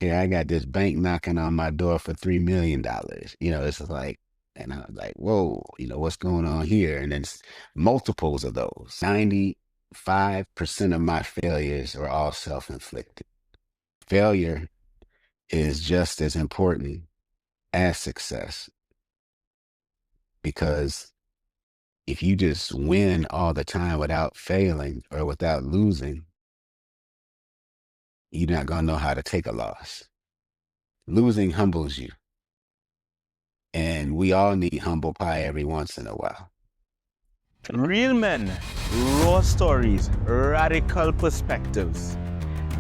here I got this bank knocking on my door for $3 million. It's just like, and I was like, whoa, what's going on here? And then multiples of those. 95% of my failures are all self-inflicted. Failure is just as important as success, because if you just win all the time without failing or without losing, you're not going to know how to take a loss. Losing humbles you. And we all need humble pie every once in a while. Real men, raw stories, radical perspectives.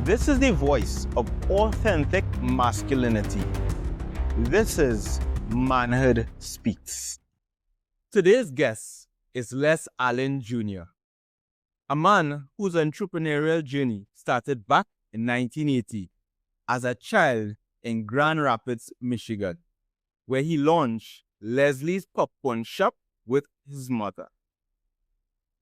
This is the voice of authentic masculinity. This is Manhood Speaks. Today's guest is Les Allen Jr., a man whose entrepreneurial journey started back in 1980 as a child in Grand Rapids, Michigan, where he launched Leslie's Popcorn Shop with his mother.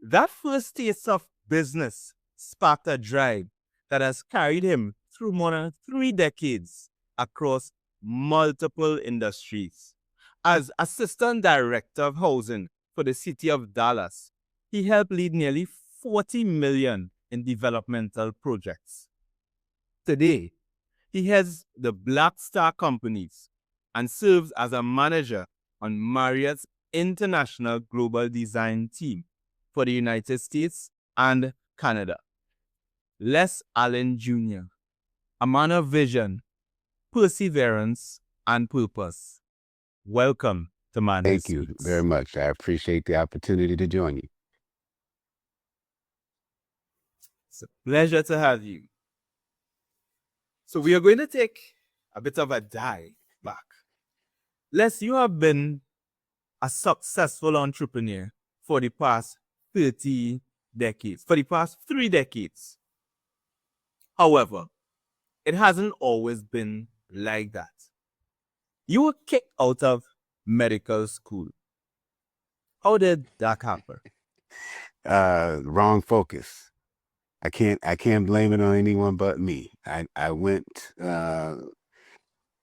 That first taste of business sparked a drive that has carried him through more than 3 decades across multiple industries. As Assistant Director of Housing for the city of Dallas, he helped lead nearly $40 million in developmental projects. Today, he heads the Black Star Companies and serves as a manager on Marriott's International Global Design Team for the United States and Canada. Les Allen Jr., a man of vision, perseverance, and purpose. Welcome to Manhood Thank you Speaks. very much. I appreciate the opportunity to join you. It's a pleasure to have you. So we are going to take a bit of a dive back. Les, you have been a successful entrepreneur for the past 30 decades, for the past 3 decades. However, it hasn't always been like that. You were kicked out of medical school. How did that happen? Wrong focus. I can't blame it on anyone but me. I went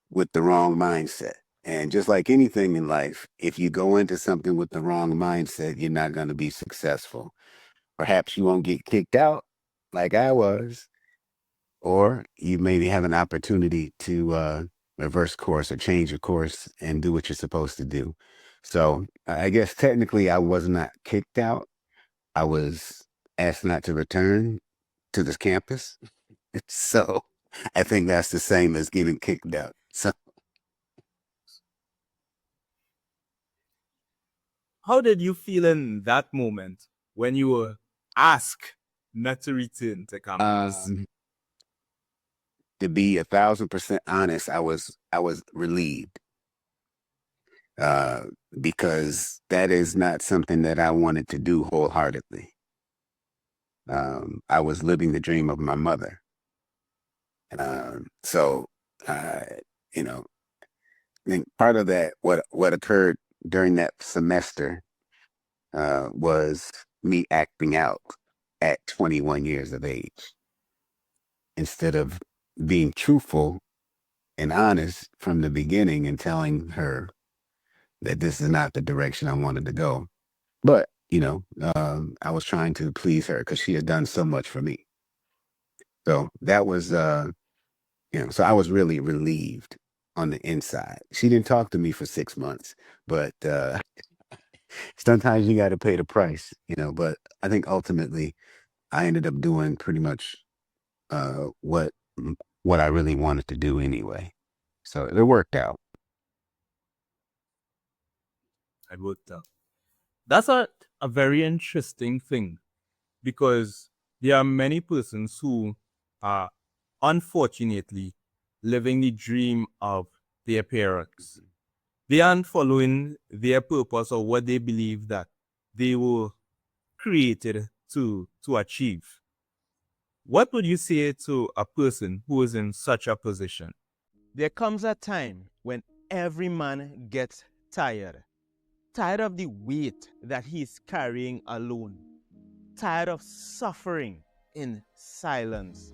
with the wrong mindset. And just like anything in life, if you go into something with the wrong mindset, you're not going to be successful. Perhaps you won't get kicked out like I was, or you maybe have an opportunity to reverse course or change your course and do what you're supposed to do. So I guess technically I was not kicked out. I was asked not to return to this campus. So I think that's the same as getting kicked out. So How did you feel in that moment when you were asked not to return to campus? to be 1,000% honest, I was relieved, uh, because that is not something that I wanted to do wholeheartedly. I was living the dream of my mother. So, uh, you know, I think part of that, what occurred during that semester, was me acting out at 21 years of age instead of being truthful and honest from the beginning and telling her that this is not the direction I wanted to go. But, I was trying to please her because she had done so much for me. So that was, so I was really relieved on the inside. She didn't talk to me for 6 months, but sometimes you got to pay the price, but I think ultimately I ended up doing pretty much what I really wanted to do anyway. So it worked out. I worked out. That's a very interesting thing because there are many persons who are unfortunately living the dream of their parents. They aren't following their purpose or what they believe that they were created to achieve. What would you say to a person who is in such a position? There comes a time when every man gets tired of the weight that he's carrying alone, tired of suffering in silence,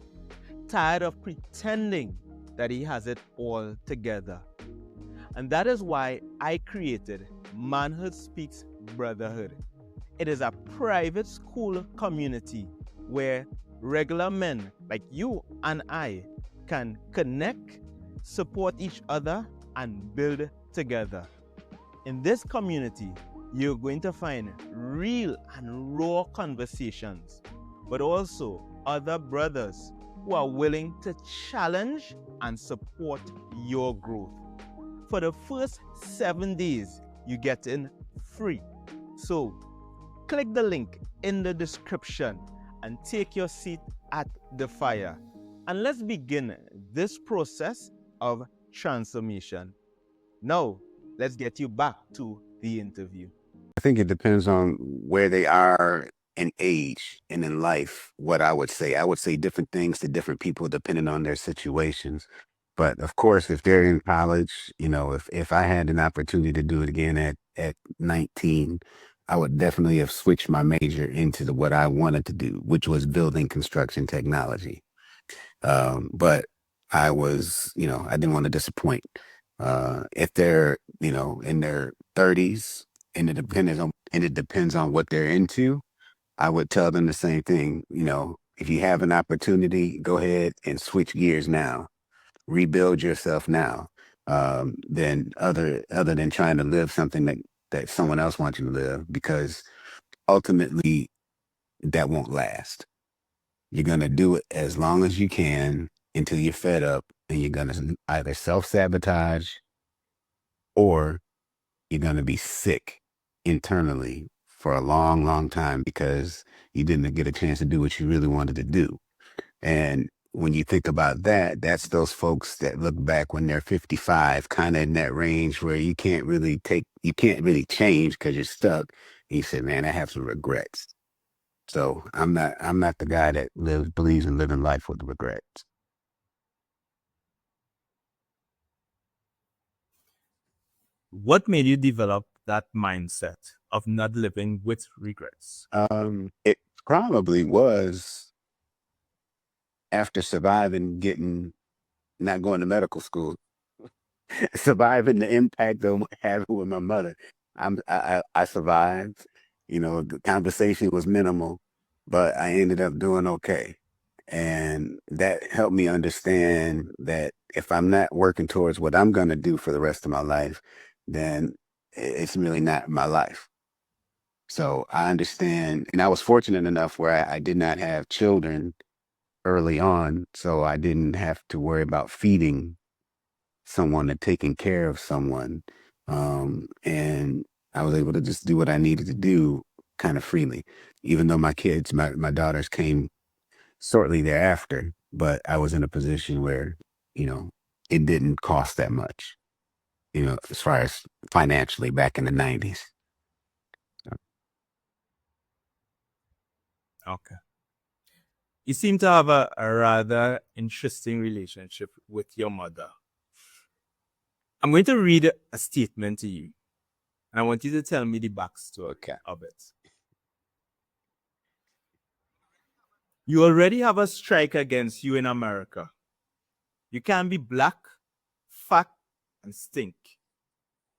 tired of pretending that he has it all together. And that is why I created Manhood Speaks Brotherhood. It is a private school community where regular men like you and I can connect, support each other, and build together. In this community, you're going to find real and raw conversations, but also other brothers who are willing to challenge and support your growth. For the first 7 days, you get in free. So click the link in the description and take your seat at the fire. And let's begin this process of transformation. Now, let's get you back to the interview. I think it depends on where they are in age and in life. What I would say different things to different people depending on their situations. But of course, if they're in college, if I had an opportunity to do it again at 19, I would definitely have switched my major into what I wanted to do, which was building construction technology. But I didn't want to disappoint. If they're, in their 30s, and it depends on what they're into, I would tell them the same thing. If you have an opportunity, go ahead and switch gears now, rebuild yourself now. Then other than trying to live something that someone else wants you to live, because ultimately that won't last. You're going to do it as long as you can until you're fed up, and you're going to either self-sabotage or you're going to be sick internally for a long, long time because you didn't get a chance to do what you really wanted to do. And when you think about that, that's those folks that look back when they're 55, kind of in that range where you can't really change because you're stuck. And you say, man, I have some regrets. So I'm not the guy that believes in living life with regrets. What made you develop that mindset of not living with regrets? It probably was after not going to medical school, surviving the impact of having with my mother. I survived. The conversation was minimal, but I ended up doing okay. And that helped me understand that if I'm not working towards what I'm going to do for the rest of my life, then it's really not my life. So I understand. And I was fortunate enough where I did not have children early on. So I didn't have to worry about feeding someone or taking care of someone. And I was able to just do what I needed to do kind of freely, even though my daughters came shortly thereafter, but I was in a position where, it didn't cost that much, as far as financially back in the 90s. Okay. You seem to have a rather interesting relationship with your mother. I'm going to read a statement to you, and I want you to tell me the backstory of it. You already have a strike against you in America. You can be black, fat, and stink.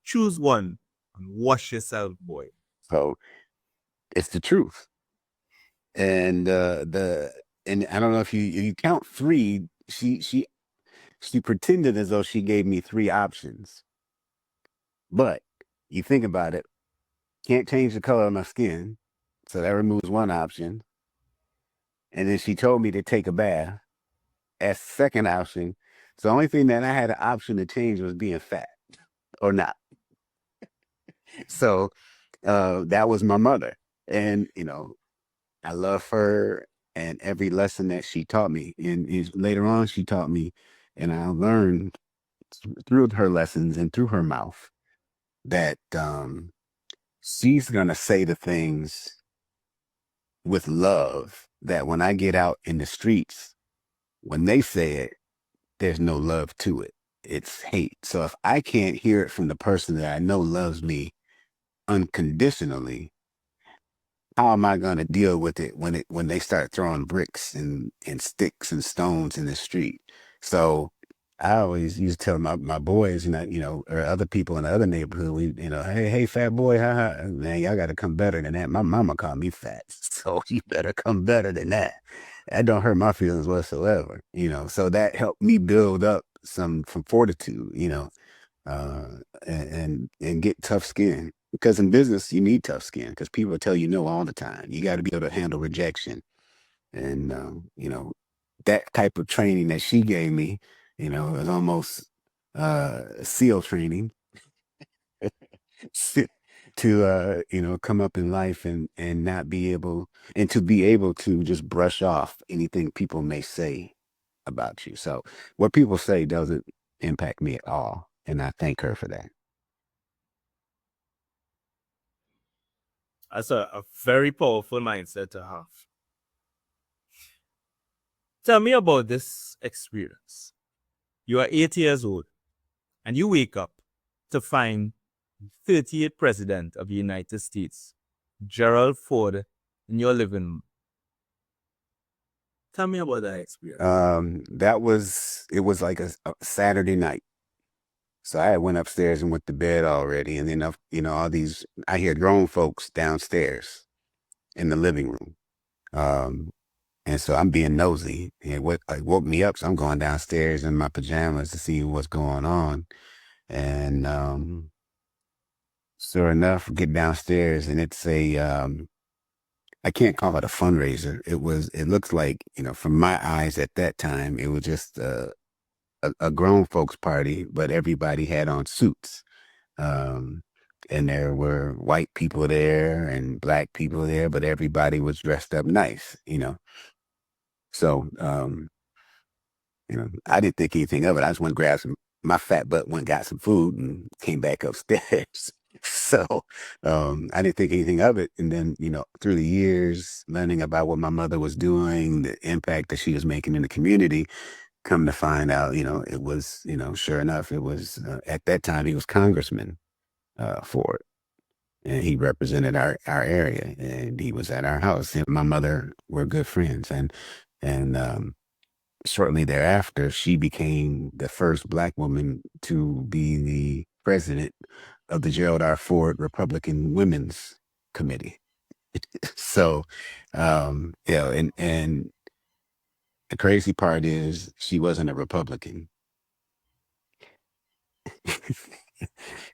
Choose one and wash yourself, boy. So it's the truth. And and I don't know if you count three, she pretended as though she gave me three options. But you think about it, can't change the color of my skin. So that removes one option. And then she told me to take a bath as second option. So the only thing that I had an option to change was being fat or not. So that was my mother. And, I love her and every lesson that she taught me. And later on, she taught me, and I learned through her lessons and through her mouth that she's going to say the things with love that when I get out in the streets, when they say it, there's no love to it. It's hate. So if I can't hear it from the person that I know loves me unconditionally, how am I going to deal with it when they start throwing bricks and sticks and stones in the street? So I always used to tell my boys, or other people in the other neighborhood, hey, fat boy, man, y'all got to come better than that. My mama called me fat, so you better come better than that. That don't hurt my feelings whatsoever, So that helped me build up some fortitude, uh, and get tough skin. Because in business, you need tough skin because people tell you no all the time. You got to be able to handle rejection. And, that type of training that she gave me, was almost SEAL training to, come up in life and not be able, and to be able to just brush off anything people may say about you. So what people say doesn't impact me at all. And I thank her for that. That's a very powerful mindset to have. Tell me about this experience. You are 8 years old and you wake up to find 38th President of the United States, Gerald Ford, in your living room. Tell me about that experience. It was like a Saturday night. So I went upstairs and went to bed already. And then, I hear grown folks downstairs in the living room. And so I'm being nosy, and what like woke me up. So I'm going downstairs in my pajamas to see what's going on. And sure enough, get downstairs and it's I can't call it a fundraiser. It looks like, from my eyes at that time, it was just a grown folks party, but everybody had on suits. Um, and there were white people there and black people there, but everybody was dressed up nice. So, I didn't think anything of it. I just went and grabbed my fat butt went and got some food and came back upstairs. So, I didn't think anything of it. And then, through the years, learning about what my mother was doing, the impact that she was making in the community, come to find out, it was, sure enough, it was, at that time, he was congressman, for it. And he represented our area, and he was at our house. Him and my mother were good friends. And shortly thereafter, she became the first Black woman to be the president of the Gerald R. Ford Republican Women's Committee. So, and the crazy part is she wasn't a Republican.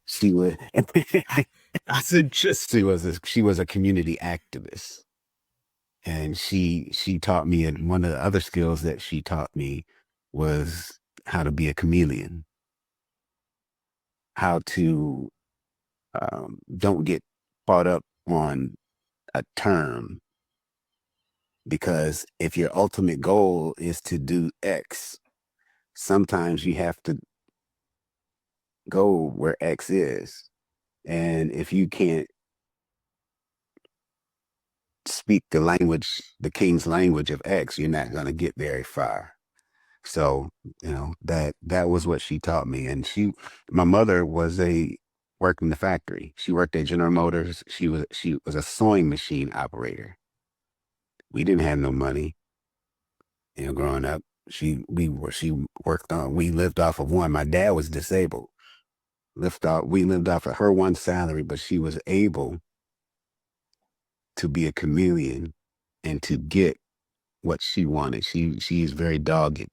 She was. That's interesting. She was a community activist, and she taught me, and one of the other skills that she taught me was how to be a chameleon, how to don't get caught up on a term, because if your ultimate goal is to do X, sometimes you have to go where X is. And if you can't speak the king's language of X, you're not going to get very far. So, that was what she taught me. And my mother worked in the factory. She worked at General Motors. She was a sewing machine operator. We didn't have no money, growing up. She worked we lived off of one. My dad was disabled. We lived off of her one salary, but she was able to be a chameleon and to get what she wanted. She's very dogged.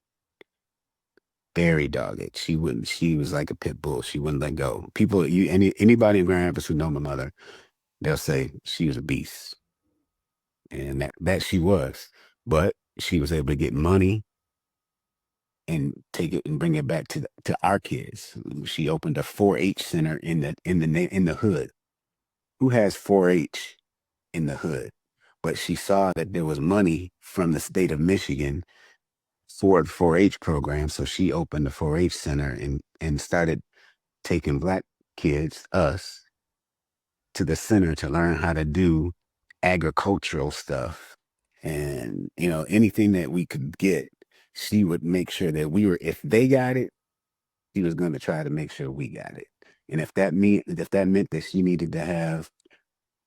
Very dogged. She was like a pit bull. She wouldn't let go. Anybody in Grand Rapids who know my mother, they'll say she was a beast. And that she was. But she was able to get money and take it and bring it back to our kids. She opened a 4-H center in the hood. Who has 4-H in the hood? But she saw that there was money from the state of Michigan for the 4-H program, so she opened the 4-H center and started taking Black kids, us, to the center to learn how to do agricultural stuff. And, anything that we could get, she would make sure that if they got it, she was going to try to make sure we got it. And if that meant that she needed to have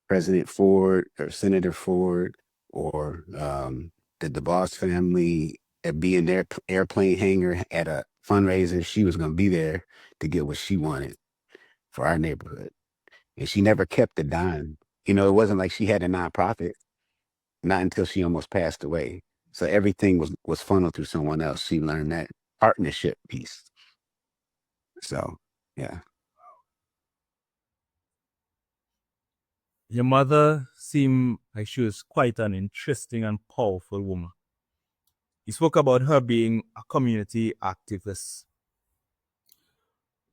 President Ford or Senator Ford or the DeBoss family be in their airplane hangar at a fundraisers. She was going to be there to get what she wanted for our neighborhood. And she never kept a dime. You know, it wasn't like she had a nonprofit, not until she almost passed away. So everything was funneled through someone else. She learned that partnership piece. So, yeah. Your mother seemed like she was quite an interesting and powerful woman. You spoke about her being a community activist.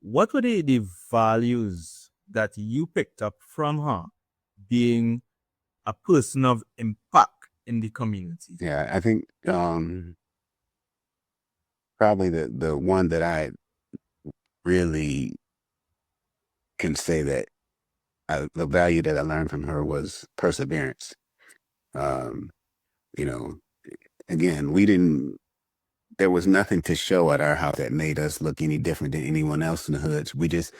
What were the values that you picked up from her being a person of impact in the community? Yeah, I think probably the one that I really can say that the value that I learned from her was perseverance. Um, you know, again, there was nothing to show at our house that made us look any different than anyone else in the hoods. We just,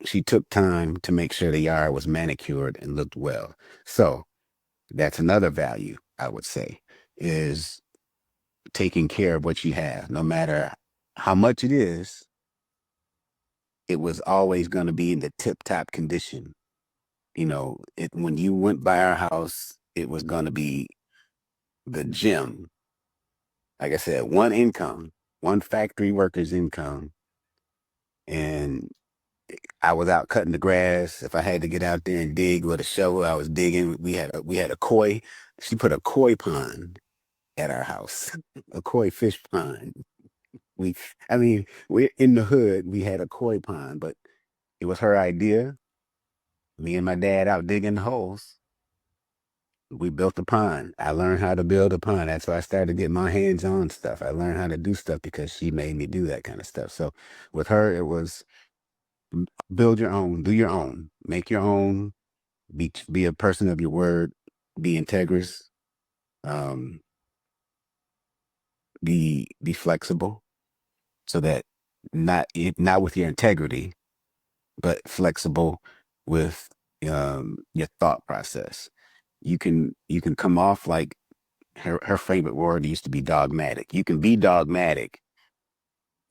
she took time to make sure the yard was manicured and looked well. So that's another value I would say is taking care of what you have, no matter how much it is. It was always going to be in the tip top condition. When you went by our house, it was going to be the gym. Like I said, one income, one factory worker's income. And I was out cutting the grass. If I had to get out there and dig with a shovel, I was digging. We had a koi. She put a koi pond at our house, a koi fish pond. We're in the hood. We had a koi pond, but it was her idea. Me and my dad out digging holes. We built a pond. I learned how to build a pond. That's why I started getting my hands on stuff. I learned how to do stuff because she made me do that kind of stuff. So with her, it was build your own, do your own, make your own, be a person of your word, be integrous, um, be flexible, so that not with your integrity, but flexible with your thought process. You can come off like her favorite word used to be dogmatic. You can be dogmatic,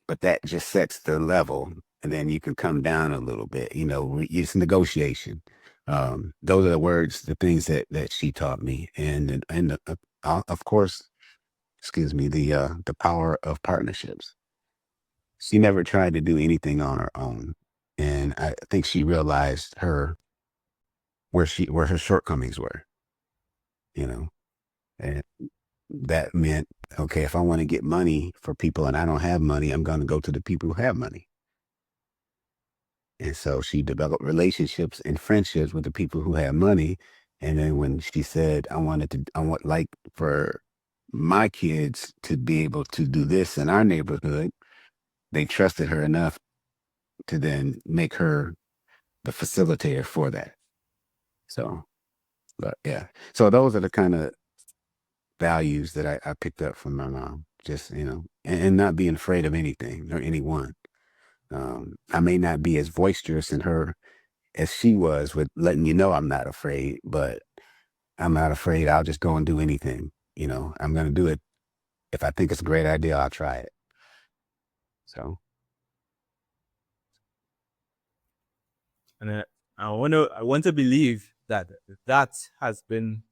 but that just sets the level, and then you can come down a little bit. It's negotiation. Those are the words, the things that she taught me, and of course, excuse me, the power of partnerships. She never tried to do anything on her own, and I think she realized where her shortcomings were. You know, and that meant, okay, if I want to get money for people and I don't have money, I'm going to go to the people who have money. And so she developed relationships and friendships with the people who have money. And then when she said, I want like for my kids to be able to do this in our neighborhood, they trusted her enough to then make her the facilitator for that. So, but yeah. So those are the kind of values that I picked up from my mom. Just, and not being afraid of anything or anyone. I may not be as boisterous in her as she was with letting you know I'm not afraid, but I'm not afraid. I'll just go and do anything. I'm going to do it. If I think it's a great idea, I'll try it. So. And I want to believe that has been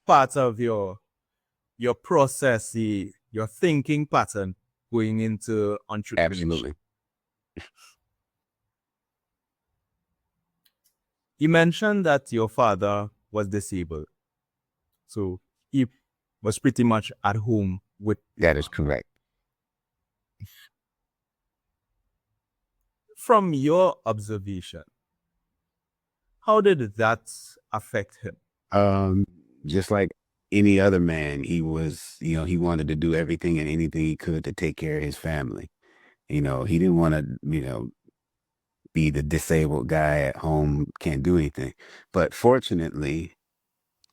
part of your process, your thinking pattern going into entrepreneurship. Absolutely. You mentioned that your father was disabled, so he was pretty much at home with. That is correct. From your observation, how did that affect him? Just like any other man, he he wanted to do everything and anything he could to take care of his family. He didn't want to, be the disabled guy at home, can't do anything. But fortunately,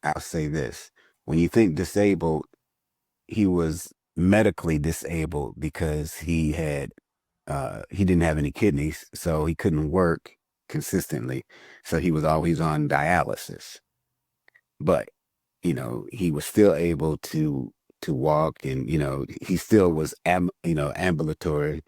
I'll say this, when you think disabled, he was medically disabled because he didn't have any kidneys, so he couldn't work consistently. So he was always on dialysis. But, he was still able to to walk, and he still was ambulatory,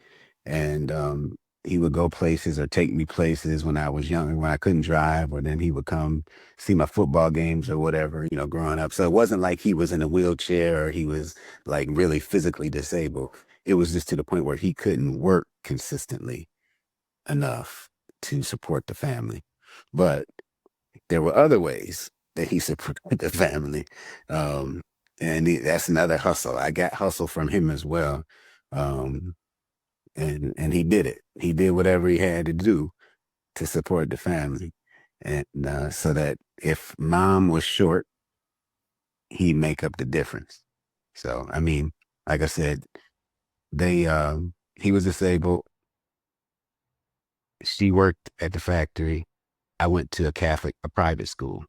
and he would go places or take me places when I was younger, when I couldn't drive, or then he would come see my football games or whatever, growing up. So it wasn't like he was in a wheelchair or he was like really physically disabled. It was just to the point where he couldn't work consistently enough to support the family. But there were other ways that he supported the family. Um, and that's another hustle. I got hustle from him as well. Um, and he did it. He did whatever he had to do to support the family. And so that if mom was short, he'd make up the difference. So, I mean, like I said, he was disabled. She worked at the factory. I went to a private school.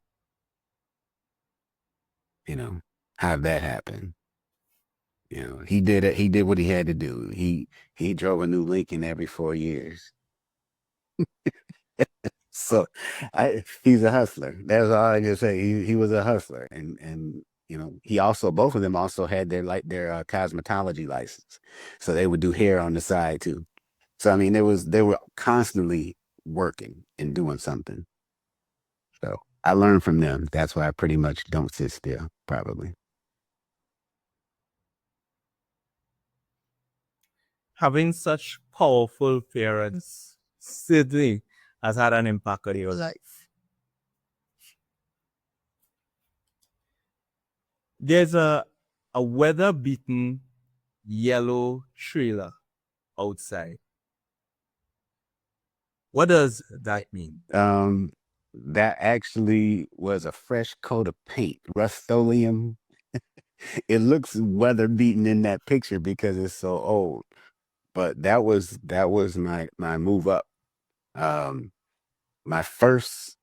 How'd that happen? He did it. He did what he had to do. He drove a new Lincoln every 4 years. So he's a hustler. That's all I can say. He was a hustler. And he also, both of them also had their cosmetology license. So they would do hair on the side too. So I mean, they were constantly working and doing something. So I learned from them. That's why I pretty much don't sit still, probably. Having such powerful parents certainly has had an impact on your life. There's a weather-beaten yellow trailer outside. What does that mean? That actually was a fresh coat of paint, Rust-Oleum. It looks weather beaten in that picture because it's so old. But that was my move up. Um, my first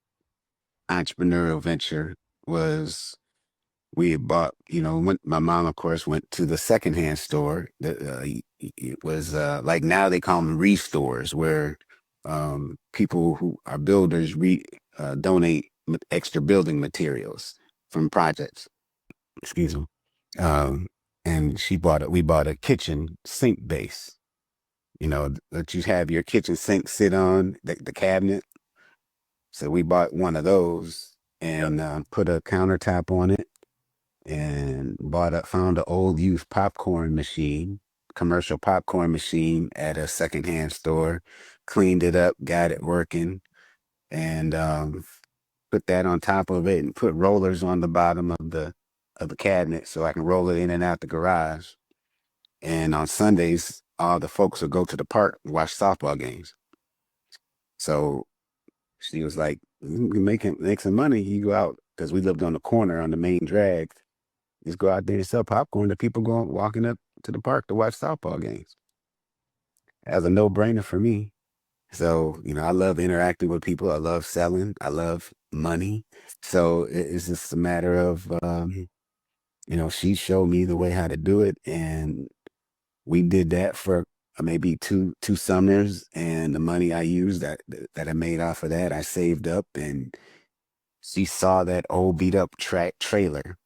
entrepreneurial venture was we had bought, my mom, of course, went to the secondhand store. It was like now they call them restores, where people who are builders donate extra building materials from projects. Excuse me. Um, and we bought a kitchen sink base, that you have your kitchen sink sit on the cabinet. So we bought one of those and put a countertop on it, and found an old used popcorn machine, commercial popcorn machine at a secondhand store, cleaned it up, got it working, and put that on top of it and put rollers on the bottom of the cabinet so I can roll it in and out the garage. And on Sundays, all the folks would go to the park and watch softball games. So she was like, "You can make some money. You go out," because we lived on the corner on the main drag. Just go out there and sell popcorn to people walking up to the park to watch softball games. That was a no-brainer for me. So, I love interacting with people. I love selling. I love money. So it's just a matter of, she showed me the way how to do it. And we did that for maybe two summers. And the money I used that I made off of that, I saved up. And she saw that old beat up trailer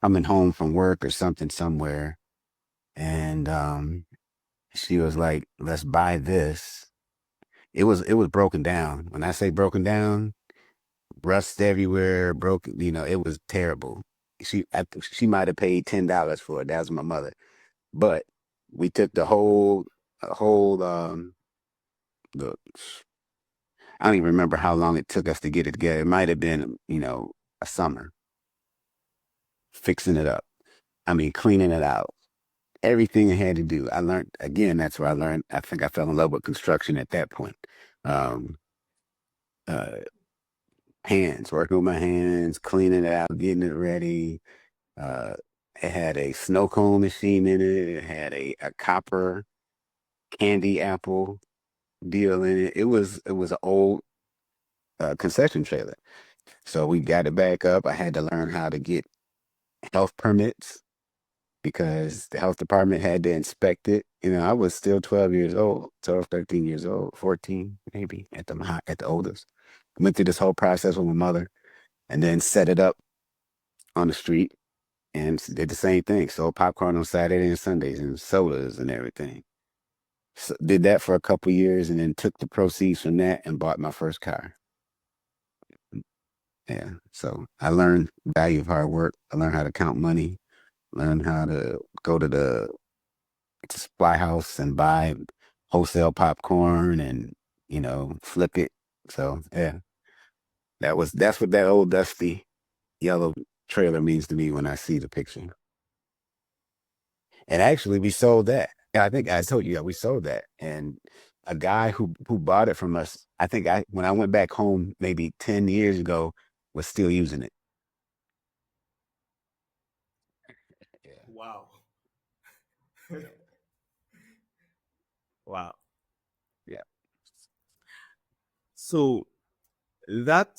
coming home from work or something somewhere. And she was like, "Let's buy this." It was broken down. When I say broken down, rust everywhere, broken, it was terrible. She might have paid $10 for it. That was my mother. But we took the whole the I don't even remember how long it took us to get it together. It might have been, a summer, fixing it up. I mean, cleaning it out. Everything I had to do. I learned, again, that's where I learned. I think I fell in love with construction at that point. Um, uh, working with my hands, cleaning it out, getting it ready. Uh, it had a snow cone machine in it. It had a copper candy apple deal in it. It was an old concession trailer. So we got it back up. I had to learn how to get health permits because the health department had to inspect it. I was still 12 years old, 12, 13 years old, 14 maybe at the oldest. Went through this whole process with my mother and then set it up on the street. and did the same thing. Sold popcorn on Saturday and Sundays and sodas and everything. So did that for a couple years and then took the proceeds from that and bought my first car. Yeah. So I learned the value of hard work. I learned how to count money, learned how to go to the supply house and buy wholesale popcorn and, flip it. So yeah, that's what that old dusty yellow trailer means to me when I see the picture. And actually, we sold that. Yeah, I think I told you, yeah, we sold that. And a guy who bought it from us, I think when I went back home maybe 10 years ago, was still using it. Yeah. Wow. Yeah. Wow. Yeah. So that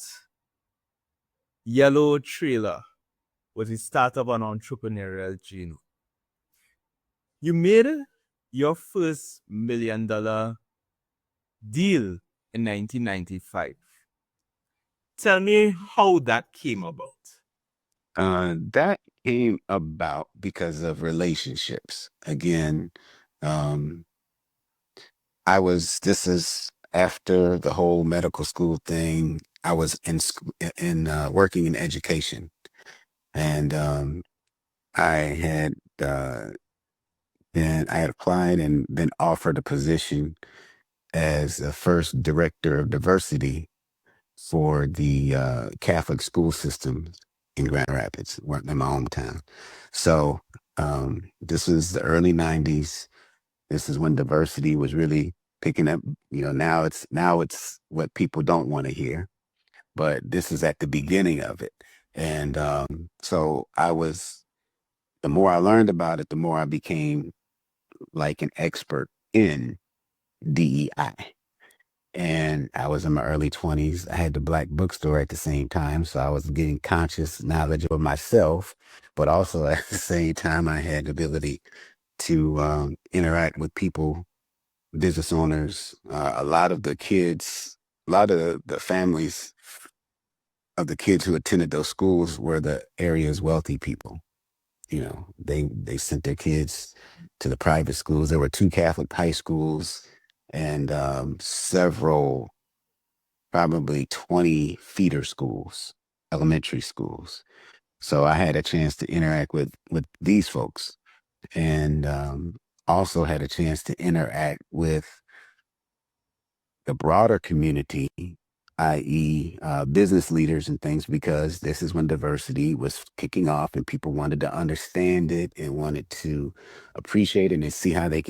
yellow trailer was the start of an entrepreneurial journey. You made your first $1 million deal in 1995. Tell me how that came about. That came about because of relationships. Again, um, this is after the whole medical school thing. I was working in education, and I had I had applied and been offered a position as the first director of diversity for the Catholic school system in Grand Rapids, in my hometown. So this was the early '90s. This is when diversity was really picking up. Now it's what people don't want to hear, but this is at the beginning of it. And so the more I learned about it, the more I became like an expert in DEI. And I was in my early 20s. I had the Black bookstore at the same time. So I was getting conscious knowledge of myself, but also at the same time, I had the ability to interact with people, business owners, a lot of the kids, a lot of the families of the kids who attended those schools were the area's wealthy people. They sent their kids to the private schools. There were 2 Catholic high schools and several, probably 20 feeder schools, elementary schools. So I had a chance to interact with these folks, and also had a chance to interact with the broader community, i.e., business leaders and things, because this is when diversity was kicking off and people wanted to understand it and wanted to appreciate it and see how they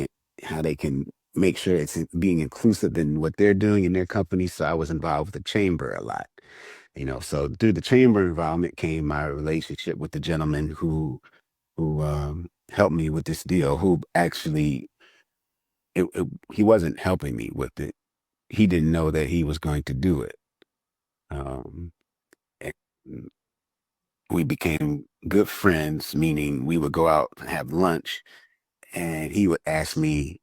can make sure it's being inclusive in what they're doing in their company. So I was involved with the chamber a lot. So through the chamber involvement came my relationship with the gentleman who helped me with this deal, who actually he wasn't helping me with it. He didn't know that he was going to do it. Um, and we became good friends, meaning we would go out and have lunch, and he would ask me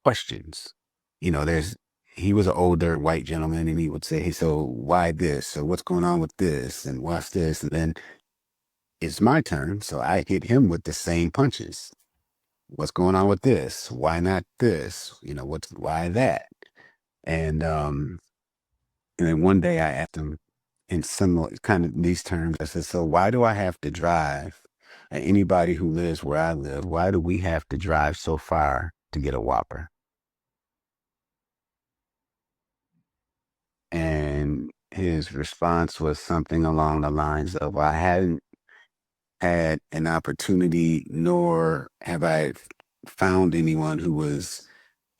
questions. He was an older white gentleman, and he would say, "Hey, so why this? So what's going on with this? And what's this?" And then it's my turn, so I hit him with the same punches. What's going on with this? Why not this? Why that? And and then one day I asked him in similar kind of these terms. I said, "So why do I have to drive? And anybody who lives where I live, why do we have to drive so far to get a Whopper?" And his response was something along the lines of, "I hadn't had an opportunity, nor have I found anyone who was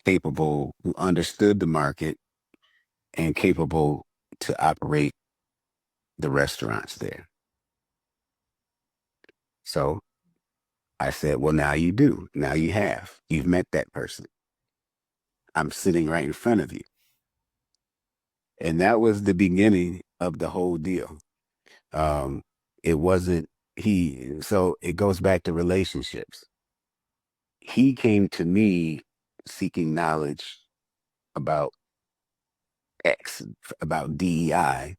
capable, who understood the market and capable to operate the restaurants there." So I said, "Well, now you do. Now you have. You've met that person. I'm sitting right in front of you." And that was the beginning of the whole deal. Um, it wasn't so it goes back to relationships. He came to me seeking knowledge about X, about DEI.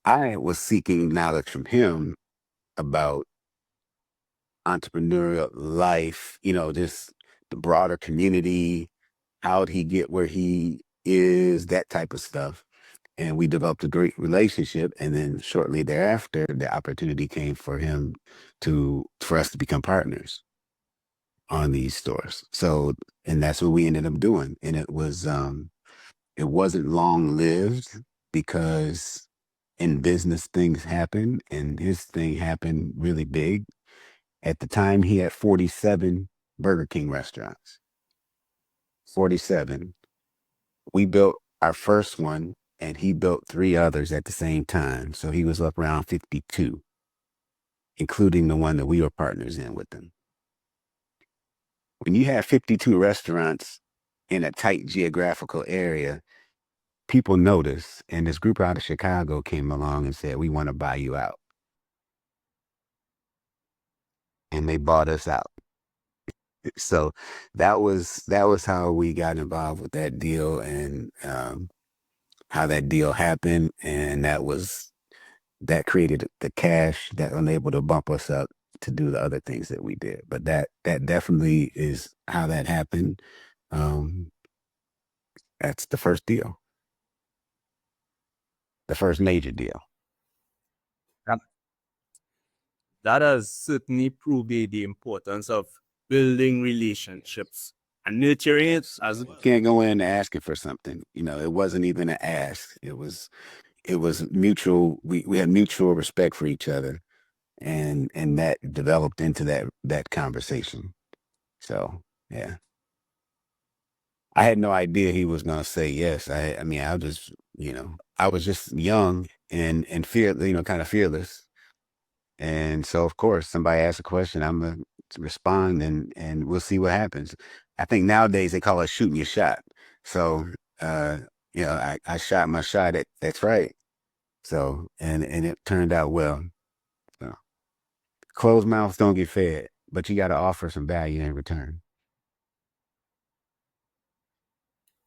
I was seeking knowledge from him about entrepreneurial life, just the broader community. How'd he get where he is, that type of stuff. And we developed a great relationship. And then shortly thereafter, the opportunity came for us to become partners on these stores. So, and that's what we ended up doing. And it wasn't long lived because in business things happen, and his thing happened really big. At the time, he had 47 Burger King restaurants. 47. We built our first one, and he built 3 others at the same time. So he was up around 52, including the one that we were partners in with him. When you have 52 restaurants in a tight geographical area, people notice. And this group out of Chicago came along and said, "We want to buy you out." And they bought us out. So that was how we got involved with that deal, and how that deal happened. And that created the cash that enabled to bump us up to do the other things that we did. But that definitely is how that happened. That's the first deal, the first major deal. That has certainly proved the importance of building relationships and nurturing it as Can't go in asking for something. It wasn't even an ask. It was mutual. We had mutual respect for each other, and that developed into that conversation. So yeah, I had no idea he was gonna say yes. I mean, I was just young and kind of fearless. And so, of course, somebody asks a question, I'm going to respond, and we'll see what happens. I think nowadays they call it shooting your shot. So, uh, I shot my shot that's right. So, and it turned out well. So, closed mouths don't get fed, but you got to offer some value in return.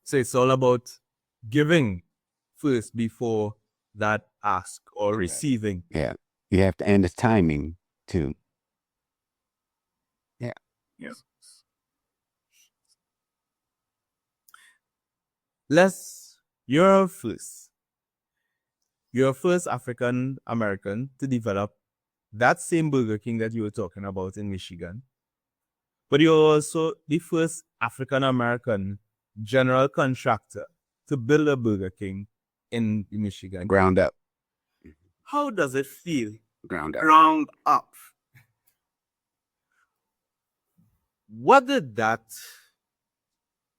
So it's all about giving first before that ask or receiving. Yeah. You have to, and the timing too. Yeah. Yes. You're first African American to develop that same Burger King that you were talking about in Michigan. But you're also the first African American general contractor to build a Burger King in Michigan. Ground up. How does it feel? Ground up. Ground up. What did that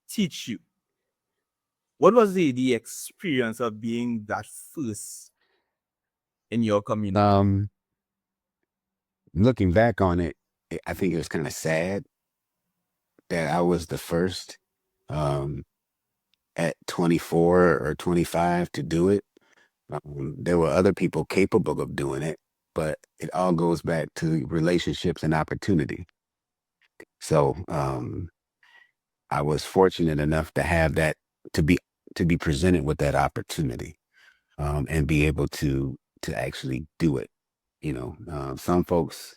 teach you? What was the experience of being that first in your community? Looking back on it, I think it was kind of sad that I was the first at 24 or 25 to do it. There were other people capable of doing it, but it all goes back to relationships and opportunity. So I was fortunate enough to have that, to be presented with that opportunity, and be able to actually do it. Some folks,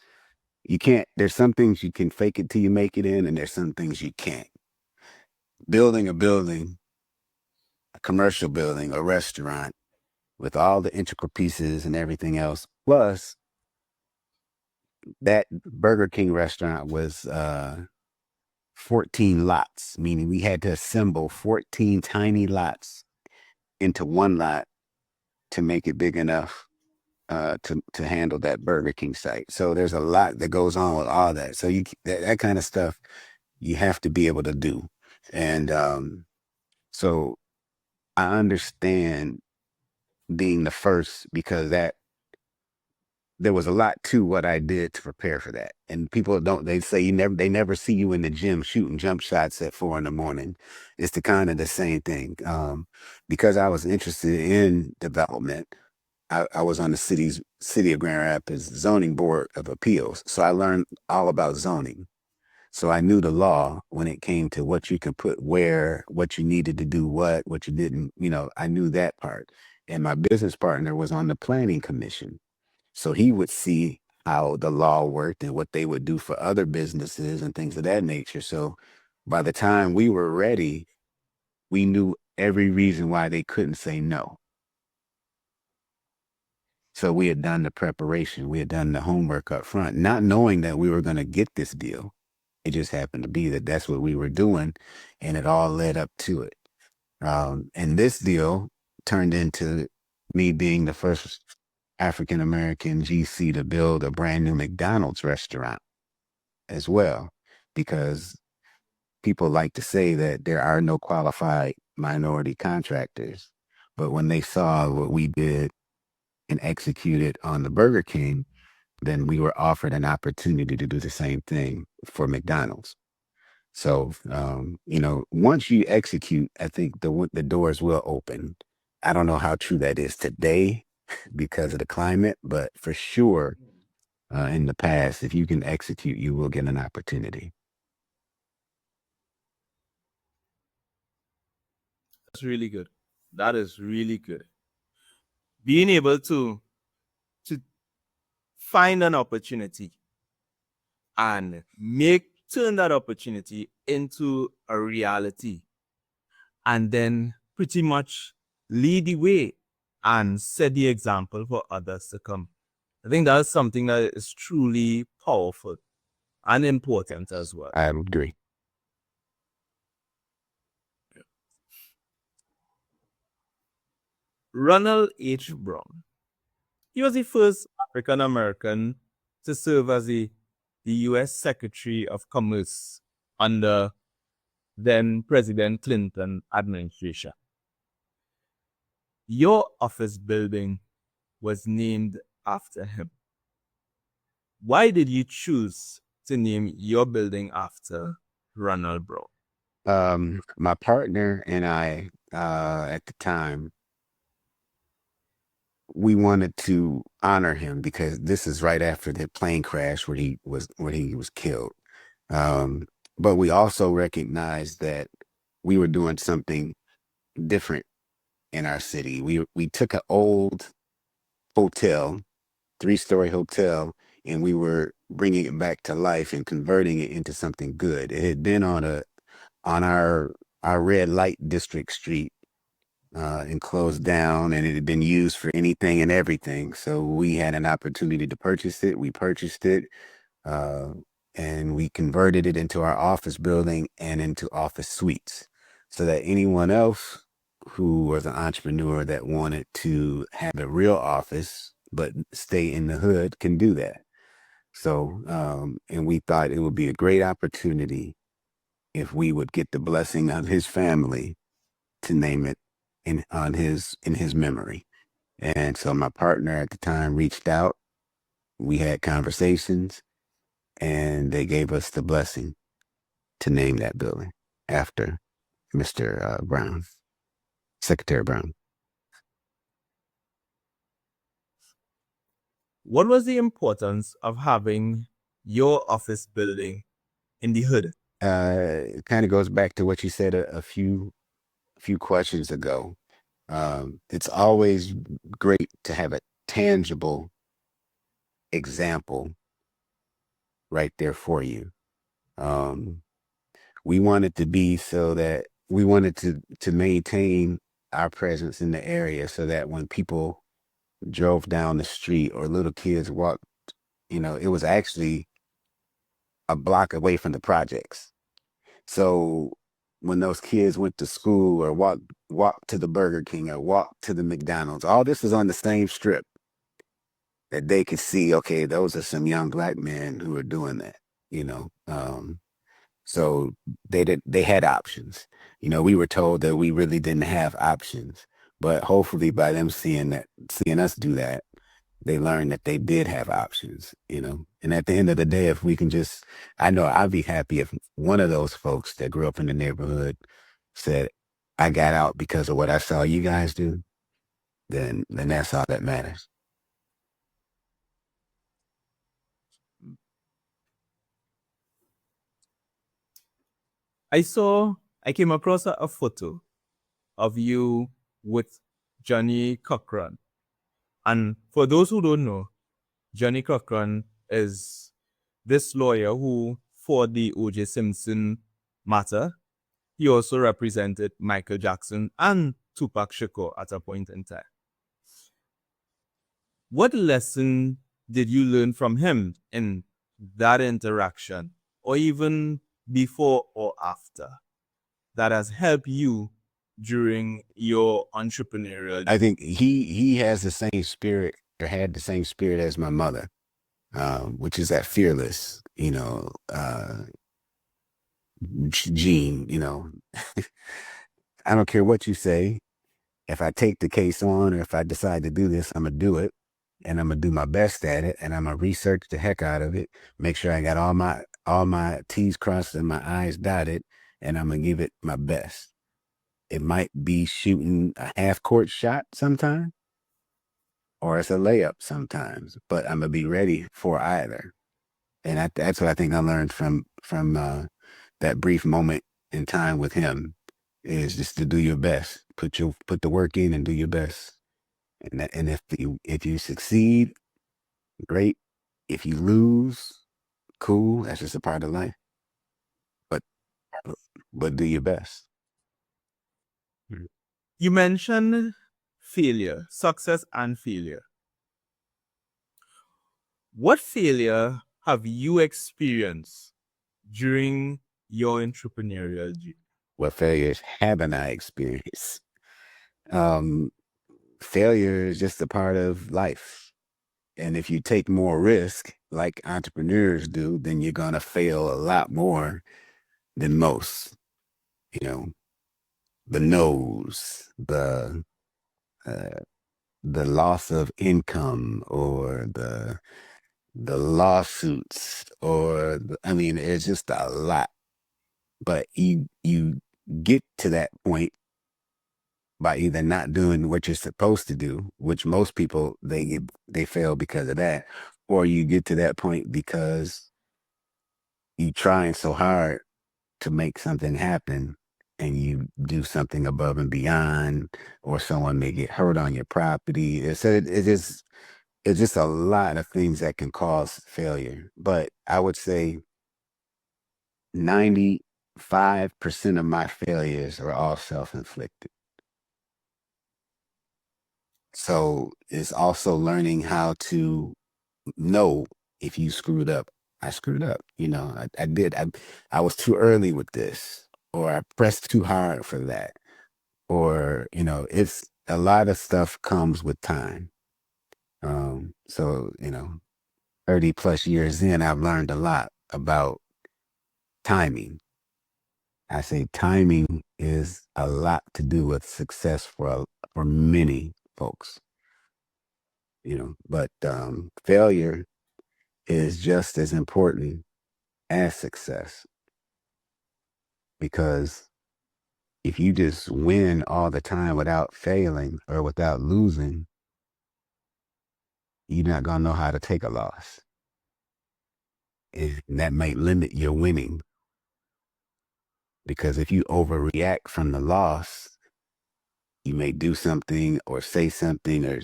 you can't. There's some things you can fake it till you make it in, and there's some things you can't. Building a building, a commercial building, a restaurant, with all the intricate pieces and everything else, plus that Burger King restaurant was 14 lots, meaning we had to assemble 14 tiny lots into one lot to make it big enough to handle that Burger King site. So there's a lot that goes on with all that. So that kind of stuff you have to be able to do. And so I understand being the first, because there was a lot to what I did to prepare for that. And people they say they never see you in the gym shooting jump shots at 4 a.m. It's the same thing. Because I was interested in development, I was on the City of Grand Rapids Zoning Board of Appeals. So I learned all about zoning. So I knew the law when it came to what you could put where, what you needed to do, what you didn't, I knew that part. And my business partner was on the planning commission. So he would see how the law worked and what they would do for other businesses and things of that nature. So by the time we were ready, we knew every reason why they couldn't say no. So we had done the preparation, we had done the homework up front, not knowing that we were going to get this deal. It just happened to be that that's what we were doing, and it all led up to it. And this deal turned into me being the first African American GC to build a brand new McDonald's restaurant as well, because people like to say that there are no qualified minority contractors. But when they saw what we did and executed on the Burger King, then we were offered an opportunity to do the same thing for McDonald's. So, once you execute, I think the doors will open. I don't know how true that is today because of the climate, but for sure, in the past, if you can execute, you will get an opportunity. That's really good. That is really good. Being able to find an opportunity and turn that opportunity into a reality, and then pretty much lead the way and set the example for others to come. I think that's something that is truly powerful and important as well. I agree. Ronald H. Brown. He was the first African American to serve as the U.S. Secretary of Commerce under then President Clinton administration. Your office building was named after him. Why did you choose to name your building after Ronald Brown? My partner and I, at the time, we wanted to honor him because this is right after the plane crash where he was killed. But we also recognized that we were doing something different in our city. We took an old hotel, 3-story hotel, and we were bringing it back to life and converting it into something good. It had been on our red light district street, and closed down, and it had been used for anything and everything. So we had an opportunity to purchase it. We purchased it, and we converted it into our office building and into office suites, so that anyone else who was an entrepreneur that wanted to have a real office but stay in the hood can do that. So, and we thought it would be a great opportunity if we would get the blessing of his family to name it in his memory. And so my partner at the time reached out. We had conversations, and they gave us the blessing to name that building after Mr. Brown, Secretary Brown. What was the importance of having your office building in the hood? It kind of goes back to what you said a few questions ago. It's always great to have a tangible example right there for you. We wanted to be so that we wanted to maintain our presence in the area so that when people drove down the street or little kids walked, it was actually a block away from the projects. So when those kids went to school or walked to the Burger King or walked to the McDonald's, all this was on the same strip, that they could see, okay, those are some young Black men who are doing that, you know. So they had options. We were told that we really didn't have options, but hopefully by them seeing us do that, they learned that they did have options, And at the end of the day, if we can I know I'd be happy if one of those folks that grew up in the neighborhood said, I got out because of what I saw you guys do, then that's all that matters. I came across a photo of you with Johnny Cochran. And for those who don't know, Johnny Cochran is this lawyer who, for the O.J. Simpson matter, he also represented Michael Jackson and Tupac Shakur at a point in time. What lesson did you learn from him in that interaction, or even before or after, that has helped you during your entrepreneurial? I think he has the same spirit, or had the same spirit as my mother, which is that fearless, gene. I don't care what you say. If I take the case on, or if I decide to do this, I'm gonna do it, and I'm gonna do my best at it, and I'm gonna research the heck out of it, make sure I got all my T's crossed and my I's dotted, and I'm gonna give it my best. It might be shooting a half court shot sometime, or it's a layup sometimes, but I'm gonna be ready for either. And that's what I think I learned from that brief moment in time with him, is just to do your best, put the work in and do your best. And if you succeed, great. If you lose, cool. That's just a part of life. But do your best. You mentioned failure, success and failure. What failure have you experienced during your entrepreneurial journey? What failures haven't I experienced? Failure is just a part of life. And if you take more risk, like entrepreneurs do, then you're gonna fail a lot more than most. The no's, the loss of income, or the lawsuits, or it's just a lot. But you get to that point by either not doing what you're supposed to do, which most people they fail because of that, or you get to that point because you trying so hard to make something happen, and you do something above and beyond, or someone may get hurt on your property. It's just a lot of things that can cause failure. But I would say 95% of my failures are all self-inflicted. So it's also learning how to know if you screwed up. I screwed up. I did. I was too early with this, or I pressed too hard for that, or it's a lot of stuff comes with time. So 30 plus years in, I've learned a lot about timing. I say timing is a lot to do with success for many folks. But failure is just as important as success, because if you just win all the time without failing or without losing, you're not gonna know how to take a loss, and that might limit your winning. Because if you overreact from the loss, you may do something or say something, or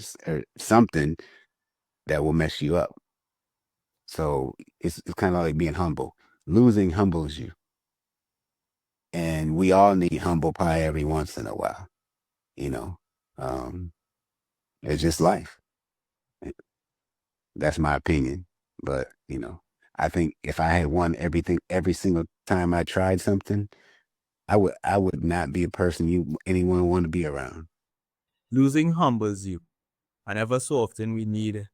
something that will mess you up. So it's kind of like being humble. Losing humbles you. And we all need humble pie every once in a while. It's just life. That's my opinion. But, I think if I had won everything every single time I tried something, I would not be a person anyone would want to be around. Losing humbles you. And ever so often we need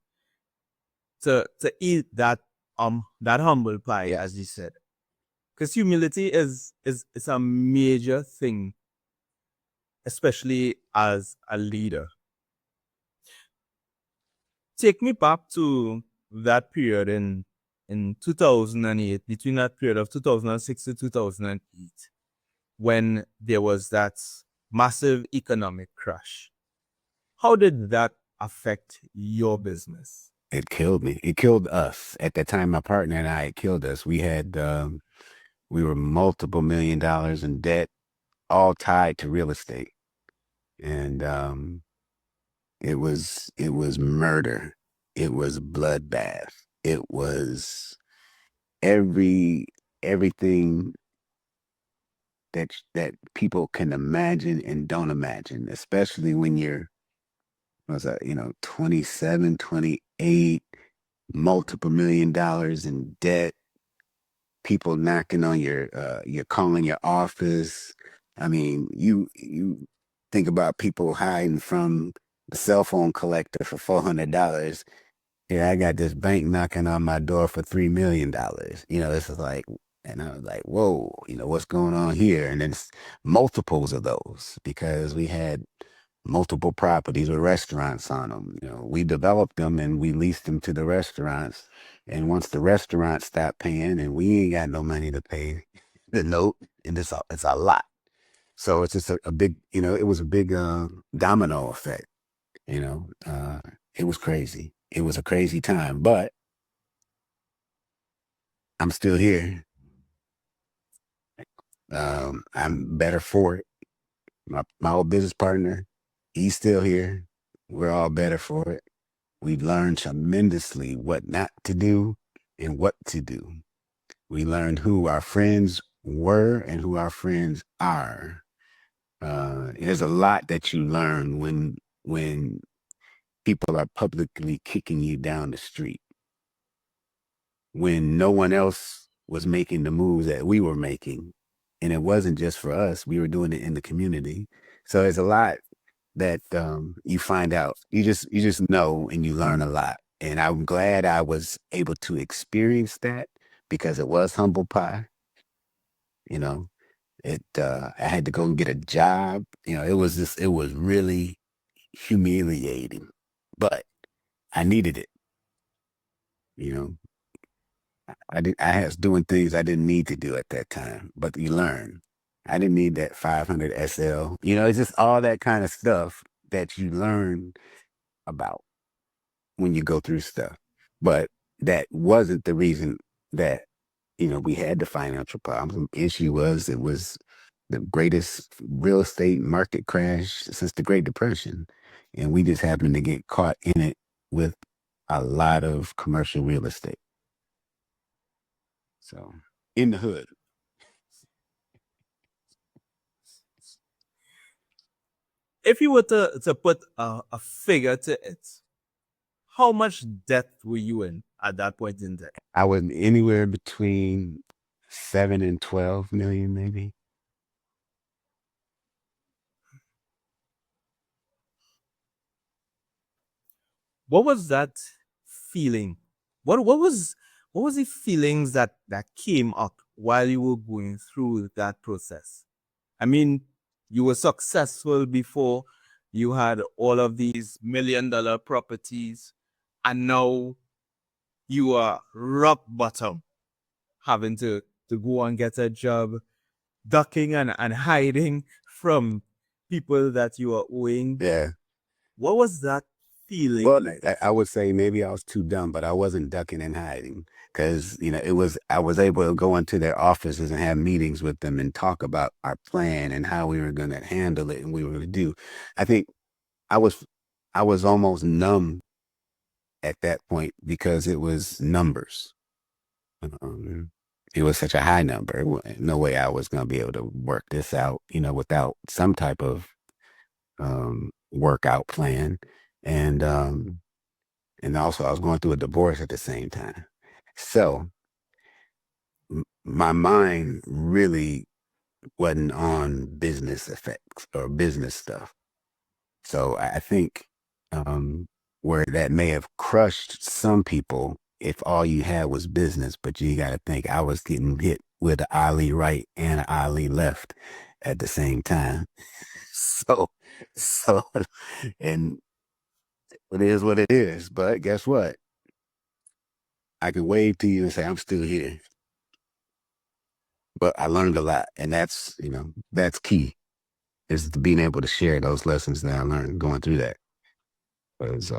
to eat that humble pie, as you said. Because humility is a major thing, especially as a leader. Take me back to that period in 2008, between that period of 2006 to 2008, when there was that massive economic crash. How did that affect your business? It killed me. It killed us. At that time, my partner and I, it killed us. We were multiple $1 million in debt, all tied to real estate. And it was murder. It was bloodbath. It was every everything that people can imagine and don't imagine, especially when you're, what's that, 27, 28, multiple $1 million in debt, people knocking on you're calling your office. I mean, you think about people hiding from the cell phone collector for $400. Yeah, I got this bank knocking on my door for $3 million. This is like, and I was like, whoa, what's going on here? And then it's multiples of those because we had multiple properties with restaurants on them. We developed them and we leased them to the restaurants. And once the restaurants stopped paying and we ain't got no money to pay the note, and it's a lot. So it's just a big, it was a big domino effect. It was crazy. It was a crazy time, but I'm still here. I'm better for it. My old business partner, he's still here. We're all better for it. We learned tremendously what not to do and what to do. We learned who our friends were and who our friends are. There's a lot that you learn when people are publicly kicking you down the street, when no one else was making the moves that we were making. And it wasn't just for us, we were doing it in the community. So there's a lot that you find out. You just know and you learn a lot. And I'm glad I was able to experience that because it was humble pie. You know, I had to go and get a job. It was really humiliating, but I needed it. You know, I was doing things I didn't need to do at that time, but you learn. I didn't need that 500 SL. It's just all that kind of stuff that you learn about when you go through stuff. But that wasn't the reason that, we had the financial problems. The issue was it was the greatest real estate market crash since the Great Depression. And we just happened to get caught in it with a lot of commercial real estate. So in the hood. If you were to put a figure to it, how much debt were you in at that point in time? I was anywhere between 7 and 12 million, maybe. What was that feeling? What was the feelings that came up while you were going through that process? I mean, you were successful before, you had all of these $1 million properties, and now you are rock bottom, having to go and get a job, ducking and hiding from people that you are owing. Yeah. What was that feeling? Well, I would say maybe I was too dumb, but I wasn't ducking and hiding because, I was able to go into their offices and have meetings with them and talk about our plan and how we were going to handle it and we were going to do. I think I was, I was almost numb at that point because it was numbers. Um, it was such a high number. No way I was going to be able to work this out, without some type of workout plan. And also I was going through a divorce at the same time. So my mind really wasn't on business effects or business stuff. So I think where that may have crushed some people if all you had was business, but you got to think I was getting hit with an ollie right and an ollie left at the same time. So, so, and it is what it is. But guess what? I can wave to you and say I'm still here. But I learned a lot, and that's key is being able to share those lessons that I learned going through that. Because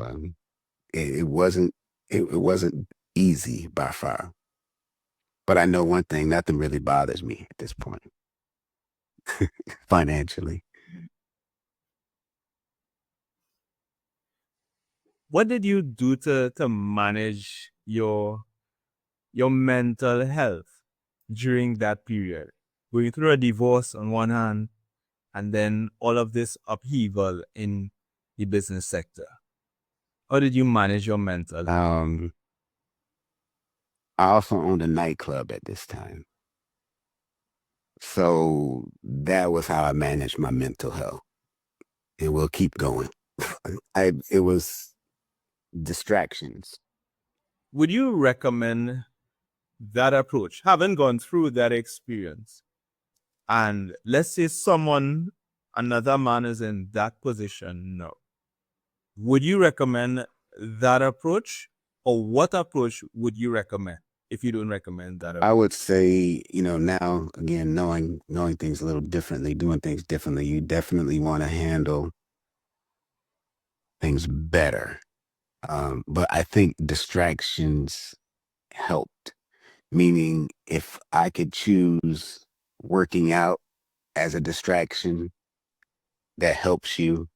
it wasn't it wasn't easy by far. But I know one thing: nothing really bothers me at this point financially. what did you do to manage your mental health during that period? Going through a divorce on one hand, and then all of this upheaval in the business sector. How did you manage your mental health? I also owned a nightclub at this time. So that was how I managed my mental health. And we'll keep going. It was distractions. Would you recommend that approach, having gone through that experience? And let's say another man is in that position now. Would you recommend that approach? Or what approach would you recommend if you don't recommend that approach? I would say, now again, knowing things a little differently, doing things differently, you definitely want to handle things better. But I think distractions helped. Meaning, if I could choose working out as a distraction that helps you,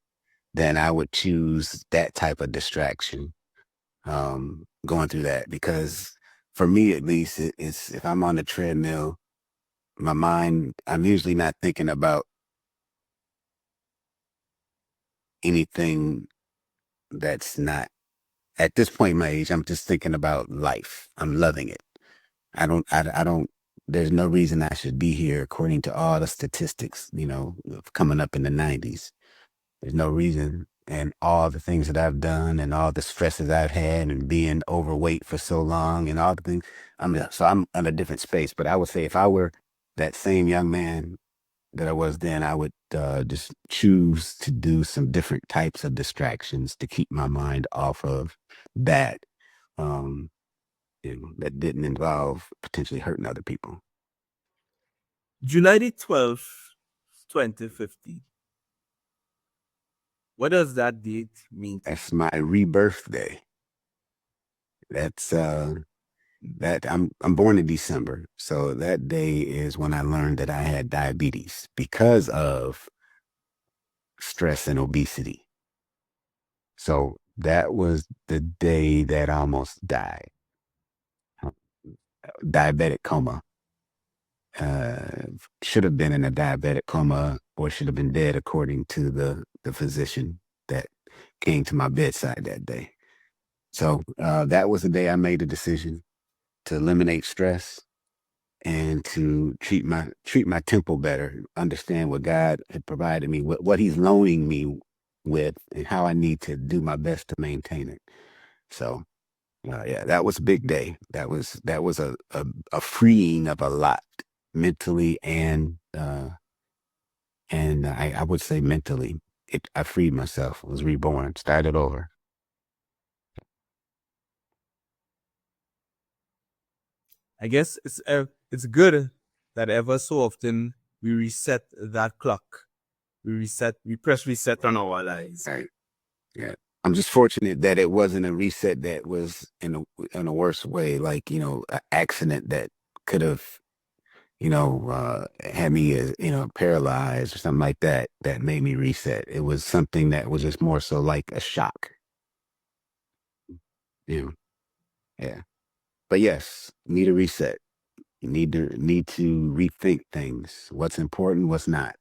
then I would choose that type of distraction. Going through that, because for me at least, it's if I'm on the treadmill, my mind, I'm usually not thinking about anything that's not at this point in my age. I'm just thinking about life. I'm loving it. I don't, there's no reason I should be here according to all the statistics, of coming up in the 90s. There's no reason. And all the things that I've done and all the stresses I've had and being overweight for so long and all the things, so I'm on a different space. But I would say if I were that same young man that I was then, I would just choose to do some different types of distractions to keep my mind off of that. That didn't involve potentially hurting other people. July the 12th, 2015. What does that date mean? That's my rebirth day. That's that I'm born in December, so that day is when I learned that I had diabetes because of stress and obesity. So that was the day that I almost died. Diabetic coma. Should have been in a diabetic coma or should have been dead according to the physician that came to my bedside that day. So that was the day I made the decision to eliminate stress and to treat my temple better, understand what God had provided me, what he's loaning me with, and how I need to do my best to maintain it. So yeah, that was a big day. That was a freeing of a lot mentally and I would say mentally. I freed myself, was reborn, started over. I guess it's good that ever so often we reset that clock. We press reset on our lives. Right. Yeah. I'm just fortunate that it wasn't a reset that was in a worse way, like, an accident that could have, had me, paralyzed or something like that, that made me reset. It was something that was just more so like a shock. Yeah. But yes, need a reset. You need to rethink things. What's important, what's not.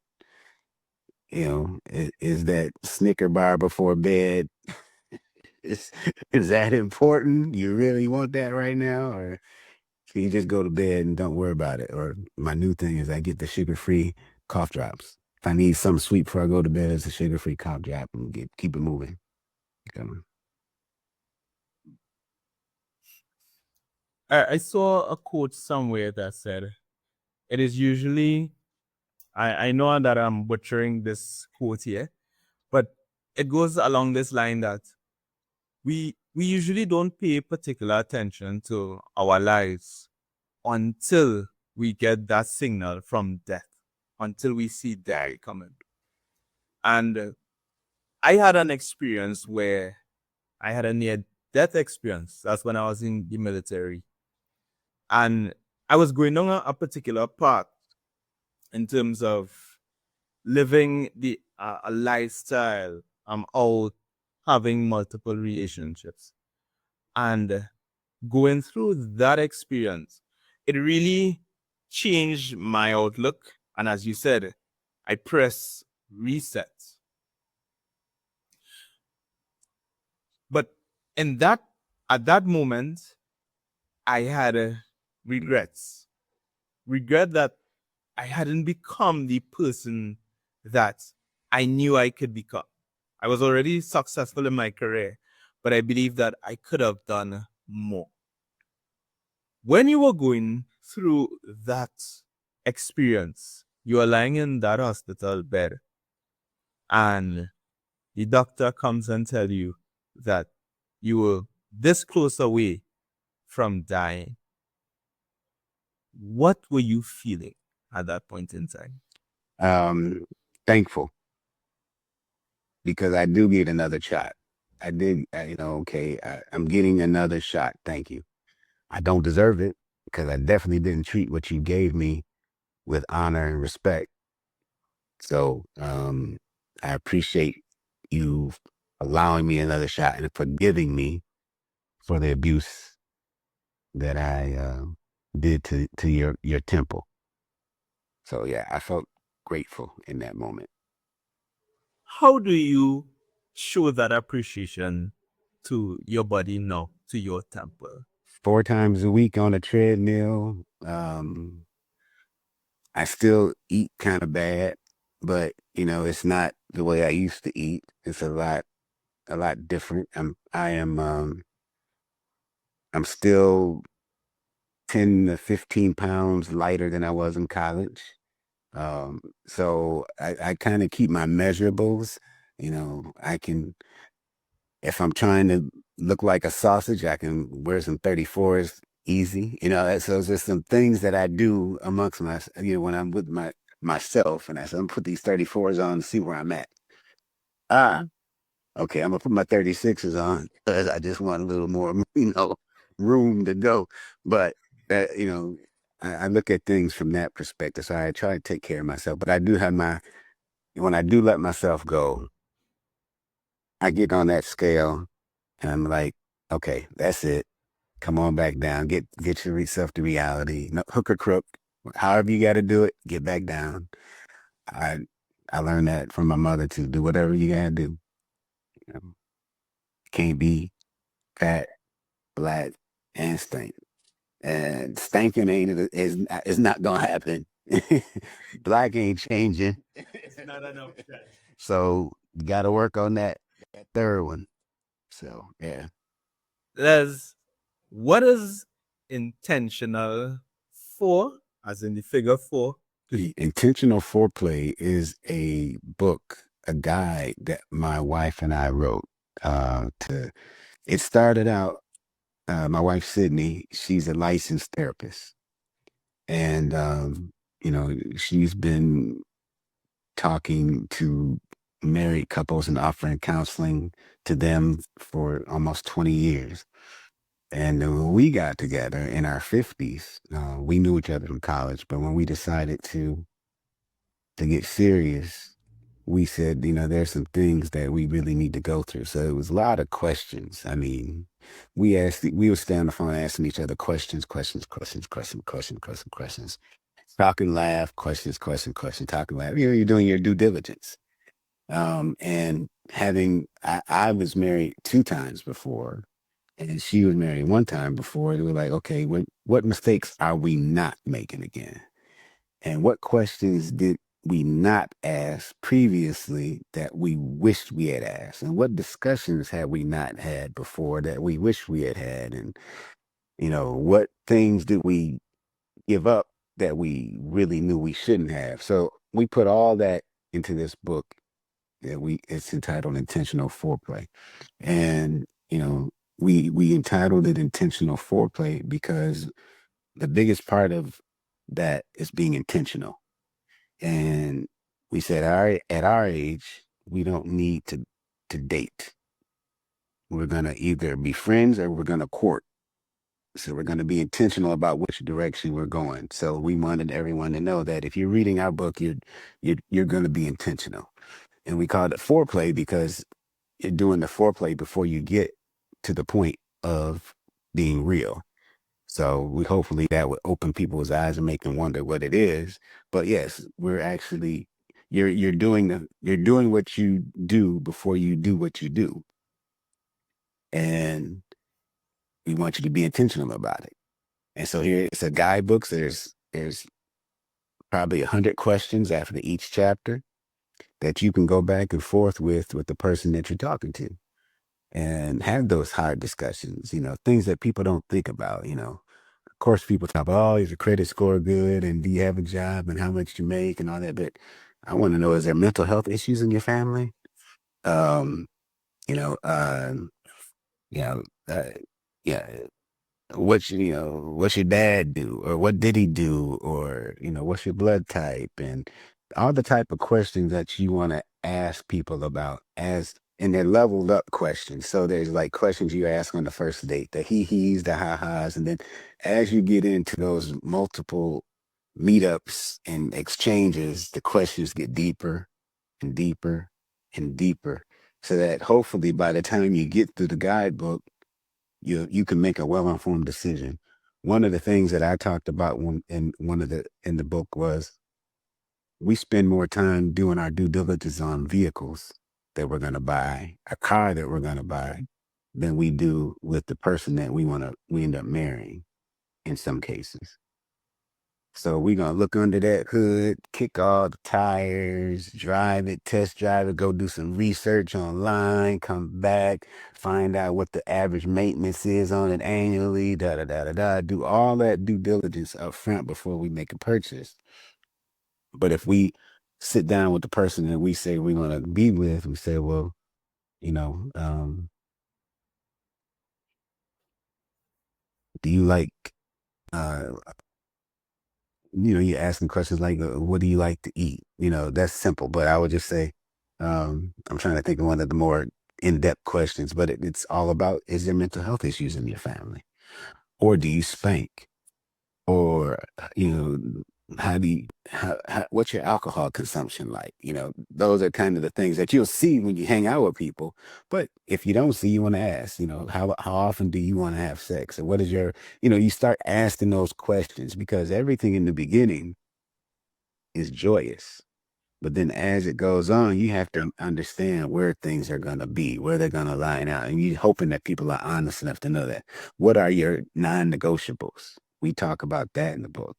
Is that Snicker bar before bed? Is is that important? You really want that right now, or can you just go to bed and don't worry about it? Or my new thing is I get the sugar-free cough drops. If I need something sweet before I go to bed, it's a sugar-free cough drop and keep it moving. Come on. I saw a quote somewhere that said, it is usually, I know that I'm butchering this quote here, but it goes along this line that we usually don't pay particular attention to our lives until we get that signal from death, until we see death coming. And I had an experience where I had a near-death experience. That's when I was in the military. And I was going on a particular path in terms of living a lifestyle out having multiple relationships. And going through that experience, it really changed my outlook. And as you said, I press reset. But in that at that moment, I had regrets. Regret that I hadn't become the person that I knew I could become. I was already successful in my career, but I believe that I could have done more. When you were going through that experience, you are lying in that hospital bed, and the doctor comes and tell you that you were this close away from dying. What were you feeling at that point in time? Thankful because I do get another shot. I did, okay, I'm getting another shot. Thank you. I don't deserve it because I definitely didn't treat what you gave me with honor and respect. So I appreciate you allowing me another shot and forgiving me for the abuse that I did to your temple. So yeah, I felt grateful in that moment. How do you show that appreciation to your body now, to your temple? 4 times a week on a treadmill. I still eat kind of bad, but it's not the way I used to eat. It's a lot different. I'm still 10 to 15 pounds lighter than I was in college. So I kind of keep my measurables. I can, if I'm trying to look like a sausage, I can wear some 34s easy. So there's some things that I do amongst when I'm with myself, and I said, I'm gonna put these 34s on and see where I'm at. Ah, okay, I'm gonna put my 36s on because I just want a little more, room to go. But I look at things from that perspective. So I try to take care of myself. But I do have when I do let myself go, I get on that scale and I'm like, okay, that's it. Come on back down. Get yourself to reality. No, hook or crook, however you got to do it, get back down. I I learned that from my mother to do whatever you got to do. You know, can't be fat, black, and stink. And stinking is not gonna happen. Black ain't changing. It's not an option. So you got to work on that third one. So yeah. Les, what is intentional for, as in the figure four? The Intentional Foreplay is a book, a guide that my wife and I wrote. It started out, my wife, Sydney, she's a licensed therapist. And, she's been talking to married couples and offering counseling to them for almost 20 years. And when we got together in our 50s, we knew each other from college, but when we decided to get serious, we said, there's some things that we really need to go through. So it was a lot of questions. I mean, we would stay on the phone asking each other questions, talk and laugh, question, talk and laugh. You're doing your due diligence. And I was married 2 times before, and she was married 1 time before. They were like, okay, what mistakes are we not making again? And what questions did we not ask previously that we wished we had asked? And what discussions had we not had before that we wish we had had? And, what things did we give up that we really knew we shouldn't have? So we put all that into this book it's entitled Intentional Foreplay. And, we entitled it Intentional Foreplay because the biggest part of that is being intentional. And we said, all right, at our age, we don't need to date. We're going to either be friends or we're going to court. So we're going to be intentional about which direction we're going. So we wanted everyone to know that if you're reading our book, you're going to be intentional. And we called it foreplay because you're doing the foreplay before you get to the point of being real. So we hopefully that would open people's eyes and make them wonder what it is. But yes, we're actually you're doing what you do before you do what you do. And we want you to be intentional about it. And so here it's a guidebook. So there's probably 100 questions after each chapter that you can go back and forth with the person that you're talking to and have those hard discussions, things that people don't think about. Of course, people talk about, oh, is your credit score good? And do you have a job and how much you make and all that? But I want to know, is there mental health issues in your family? Um, you know, uh, you know, uh, yeah, what's your dad do, or what did he do, or what's your blood type, and all the type of questions that you want to ask people about, as and they're leveled up questions. So there's like questions you ask on the first date, the he's, the ha-has, and then as you get into those multiple meetups and exchanges, the questions get deeper and deeper and deeper, so that hopefully by the time you get through the guidebook, you can make a well-informed decision. One of the things that I talked about in the book was we spend more time doing our due diligence on vehicles that we're going to buy, a car that we're going to buy, than we do with the person that we end up marrying in some cases. So we're going to look under that hood, kick all the tires, drive it, test drive it, go do some research online, come back, find out what the average maintenance is on it annually, da da da da da. Do all that due diligence up front before we make a purchase. But if we sit down with the person that we say we want to be with, we say, well, you know, um, do you like uh, you're asking questions like, what do you like to eat? That's simple, but I would just say, I'm trying to think of one of the more in-depth questions, but it's all about, is there mental health issues in your family? Or do you spank? Or, what's your alcohol consumption like? Those are kind of the things that you'll see when you hang out with people. But if you don't see, you want to ask, how often do you want to have sex? Or what is you start asking those questions, because everything in the beginning is joyous. But then as it goes on, you have to understand where things are going to be, where they're going to line out. And you're hoping that people are honest enough to know that. What are your non-negotiables? We talk about that in the book,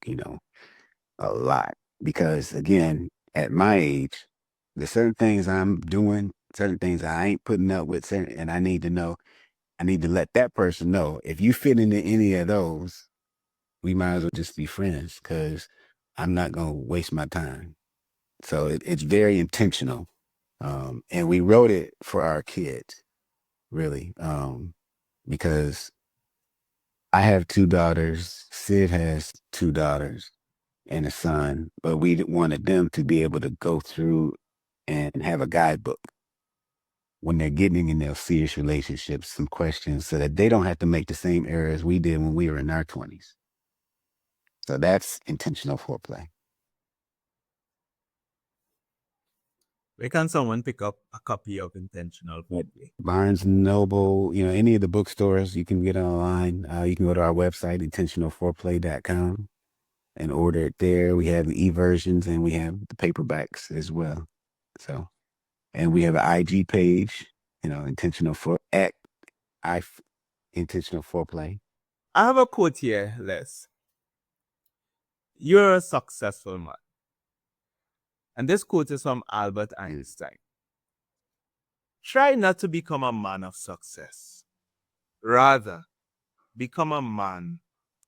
a lot. Because again, at my age, there's certain things I'm doing, certain things I ain't putting up with, and I need to let that person know. If you fit into any of those, we might as well just be friends, because I'm not going to waste my time. So it's very intentional. And we wrote it for our kids, really, because I have 2 daughters, Sid has 2 daughters and a son, but we wanted them to be able to go through and have a guidebook when they're getting in their serious relationships, some questions, so that they don't have to make the same errors we did when we were in our 20s. So that's intentional foreplay. Where can someone pick up a copy of Intentional Foreplay? Barnes and Noble, any of the bookstores, you can get online. You can go to our website, intentionalforeplay.com, and order it there. We have the e-versions and we have the paperbacks as well. So, and we have an IG page, intentional foreplay. I have a quote here, Les. You're a successful man. And this quote is from Albert Einstein. Try not to become a man of success. Rather, become a man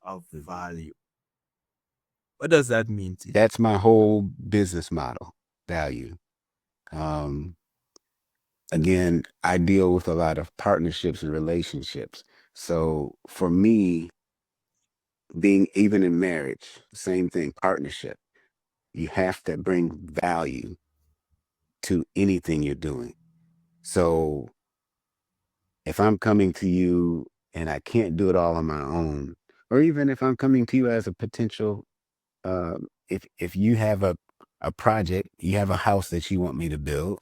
of value. What does that mean to you? That's my whole business model, value. Again, I deal with a lot of partnerships and relationships. So for me, being even in marriage, same thing, partnership, you have to bring value to anything you're doing. So if I'm coming to you and I can't do it all on my own, or even if I'm coming to you as a potential, if you have a project, you have a house that you want me to build,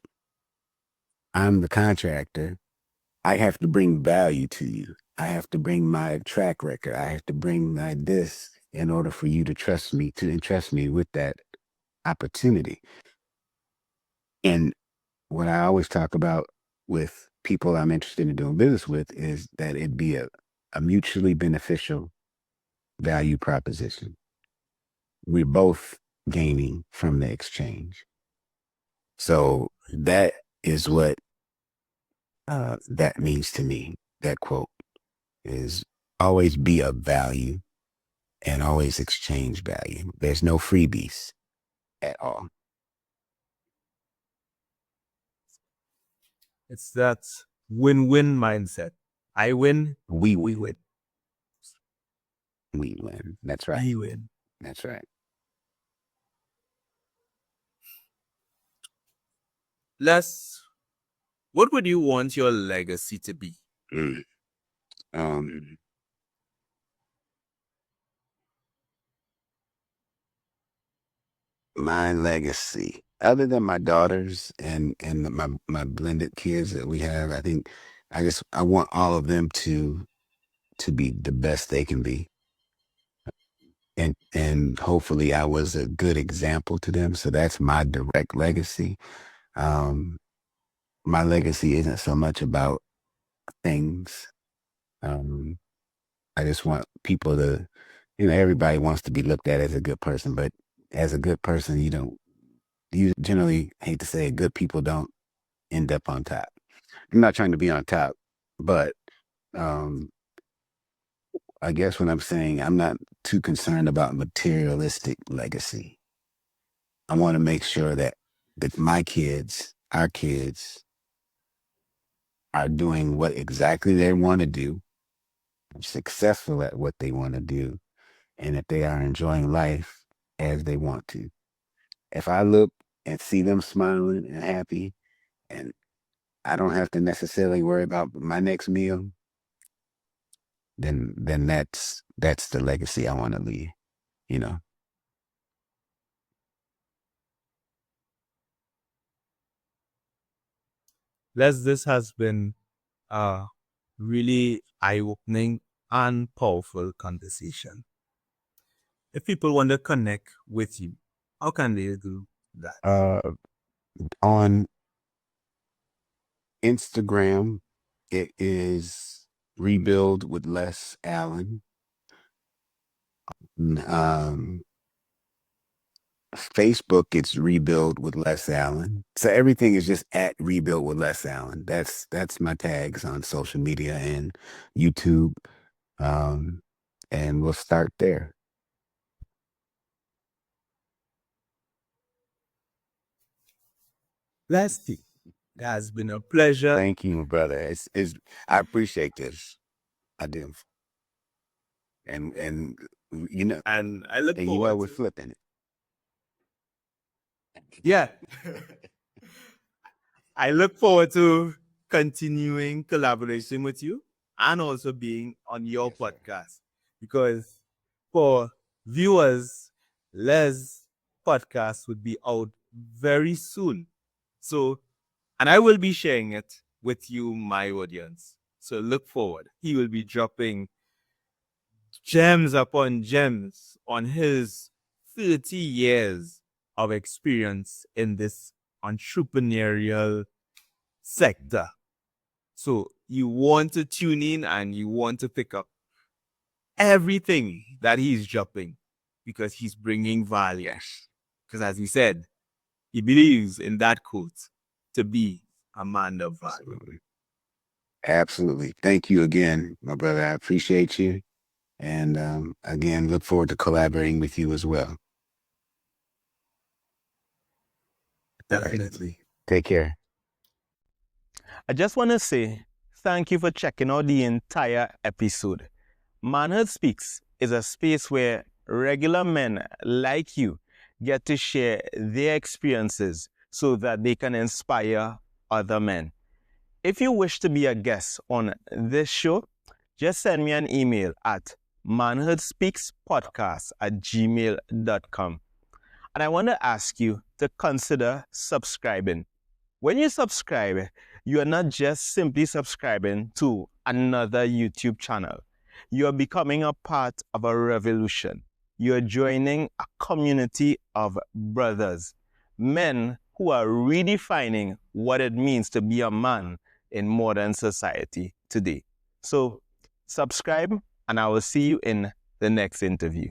I'm the contractor. I have to bring value to you. I have to bring my track record. I have to bring my this in order for you to entrust me with that opportunity. And what I always talk about with people I'm interested in doing business with is that it be a mutually beneficial value proposition. We're both gaining from the exchange. So that is what that means to me. That quote is always be of value and always exchange value. There's no freebies at all. It's that win-win mindset. I win, We we win. win. We win. That's right. I win. That's right. Les, what would you want your legacy to be? Mm. My legacy, other than my daughters and my blended kids that we have, I want all of them to be the best they can be. And hopefully I was a good example to them. So that's my direct legacy. My legacy isn't so much about things. I just want people to, everybody wants to be looked at as a good person, but as a good person, you generally, hate to say it, good people don't end up on top. I'm not trying to be on top, but um, I guess what I'm saying, I'm not too concerned about materialistic legacy. I want to make sure that my kids, our kids, are doing what exactly they want to do, successful at what they want to do, and that they are enjoying life as they want to. If I look and see them smiling and happy, and I don't have to necessarily worry about my next meal, then that's the legacy I want to leave, you know. Les, this has been a really eye-opening and powerful conversation. If people want to connect with you, how can they do that? On Instagram, it is Rebuild with Les Allen. Um, Facebook, it's Rebuild with Les Allen. So everything is just at Rebuild with Les Allen. That's my tags on social media and YouTube. And we'll start there. Lastly, it has been a pleasure. Thank you, brother. I appreciate this. I do. And And I look and forward we're to flipping it. Yeah. I look forward to continuing collaboration with you and also being on your Yes, sir. podcast. Because for viewers, Les' podcast would be out very soon. So, and I will be sharing it with you, my audience. So look forward. He will be dropping gems upon gems on his 30 years of experience in this entrepreneurial sector. So you want to tune in and you want to pick up everything that he's dropping because he's bringing value. Because as he said, he believes in that quote to be a man of value. Absolutely. Absolutely. Thank you again, my brother. I appreciate you. And again, look forward to collaborating with you as well. Definitely. Take care. I just want to say thank you for checking out the entire episode. Manhood Speaks is a space where regular men like you get to share their experiences so that they can inspire other men. If you wish to be a guest on this show, just send me an email at manhoodspeakspodcast@gmail.com. And I want to ask you to consider subscribing. When you subscribe, You are not just simply subscribing to another YouTube channel. You are becoming a part of a revolution. You are joining a community of brothers, men who are redefining what it means to be a man in modern society today. So subscribe, and I will see you in the next interview.